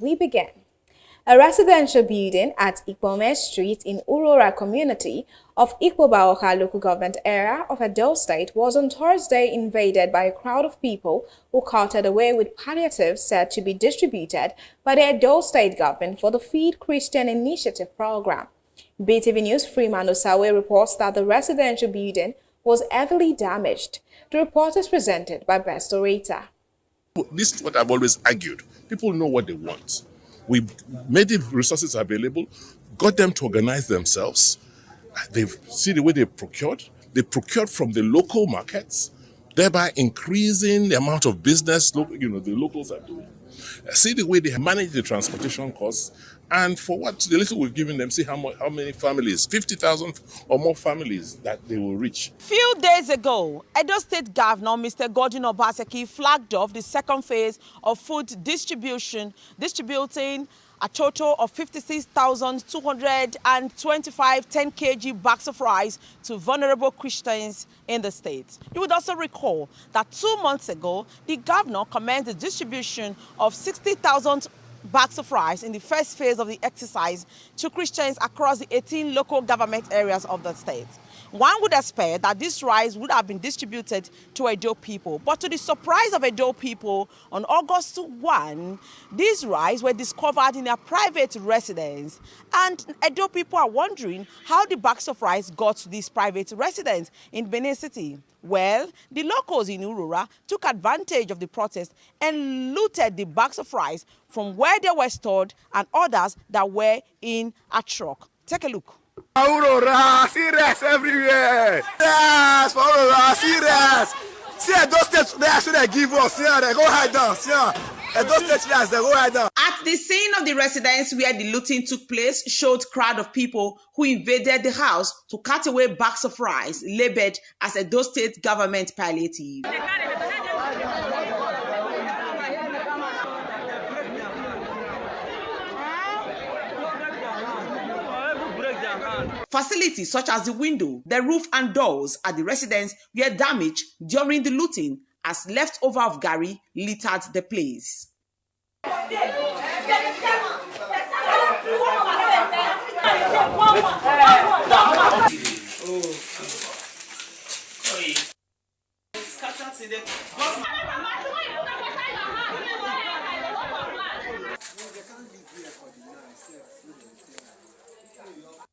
we begin. A residential building at Ikpome Street in Urora community of Ikpobaoka local government area of Edo State was on Thursday invaded by a crowd of people who carted away with palliatives said to be distributed by the Edo State government for the Feed Christian Initiative program. BTV News Freeman Osawe reports that the residential building was heavily damaged. The report is presented by Best Orator. This is what I've always argued. People know what they want. We made the resources available, got them to organize themselves. They've seen the way they procured. They procured from the local markets, thereby increasing the amount of business the locals are doing. See the way they manage the transportation costs, and for what the little we've given them, see how many families, 50,000 or more families that they will reach. Few days ago, Edo State Governor Mr. Godwin Obaseki flagged off the second phase of food distributing a total of 56,225 10 kg bags of rice to vulnerable Christians in the state. You would also recall that 2 months ago, the governor commenced the distribution of 60,000 bags of rice in the first phase of the exercise to Christians across the 18 local government areas of the state. One would expect that this rice would have been distributed to Edo people, but to the surprise of Edo people, on August 1, these rice were discovered in a private residence, and Edo people are wondering how the bags of rice got to this private residence in Benin City. Well, the locals in Urora took advantage of the protest and looted the bags of rice from where they were stored and others that were in a truck. Take a look. Aurora, serious everywhere. Yes, for Aurora, serious. See, those states there should they give us. Yeah, they go hide down. Yeah, those states there, they go hide down. At the scene of the residence where the looting took place showed crowd of people who invaded the house to cut away bags of rice labeled as Edo State government palliative. Facilities such as the window, the roof and doors at the residence were damaged during the looting as leftover of Gary littered the place.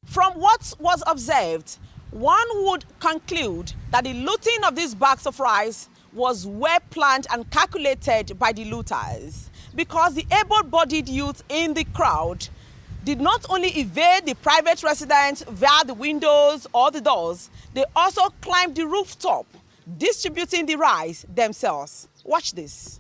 From what was observed, one would conclude that the looting of these bags of rice was well planned and calculated by the looters, because the able-bodied youth in the crowd did not only evade the private residence via the windows or the doors, they also climbed the rooftop, distributing the rice themselves. Watch this.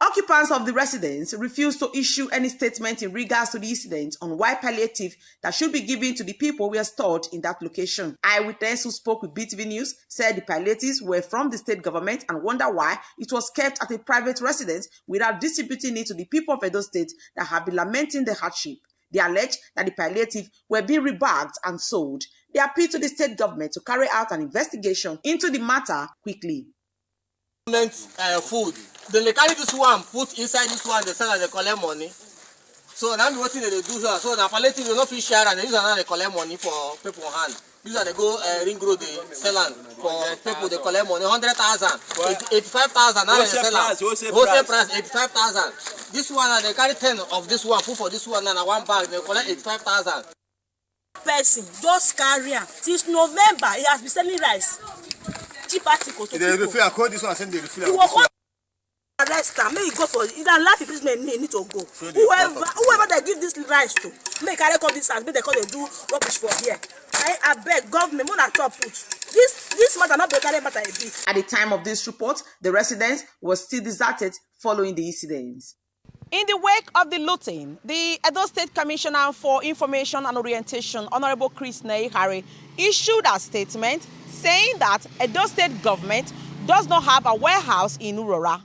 Occupants of the residence refused to issue any statement in regards to the incident on why palliative that should be given to the people were stored in that location. Eyewitness who spoke with BTV News said the palliatives were from the state government and wonder why it was kept at a private residence without distributing it to the people of Edo State that have been lamenting the hardship. They alleged that the palliative were being rebagged and sold. They appealed to the state government to carry out an investigation into the matter quickly. Food. Then they carry this one, put inside this one, they sell and they collect money. So now what they do here, so the palliative will not fish share and they use another they collect money for people on hand. These are they go ring road, they sell and for people they collect money, 100,000, 85,000, now they sell wholesale price 85,000. This one they carry 10 of this one, put for this one and one bag, they collect 85,000. Person just carry am since November. He has been selling rice. Cheap article to people. If I call this one, send the refill. He will call arrest am. May he go for it. And last imprisonment need to go. Whoever they give this rice to, make I record this house. Make they call they do rubbish for here. I beg government, more than top put. This matter not better matter a bit. At the time of this report, the residence was still deserted following the incidents. In the wake of the looting, the Edo State Commissioner for Information and Orientation, Honorable Chris Nehari, issued a statement saying that Edo State government does not have a warehouse in Urora.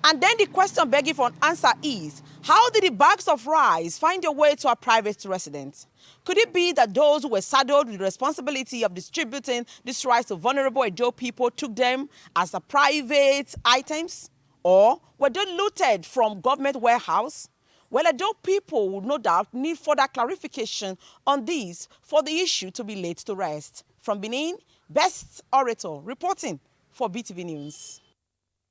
And then the question begging for an answer is, How did the bags of rice find their way to a private residence? Could it be that those who were saddled with the responsibility of distributing this rice to vulnerable Edo people took them as a private items? Or were they looted from government warehouse? Well, Edo people would no doubt need further clarification on this for the issue to be laid to rest. From Benin, Best Orator reporting for BTV News.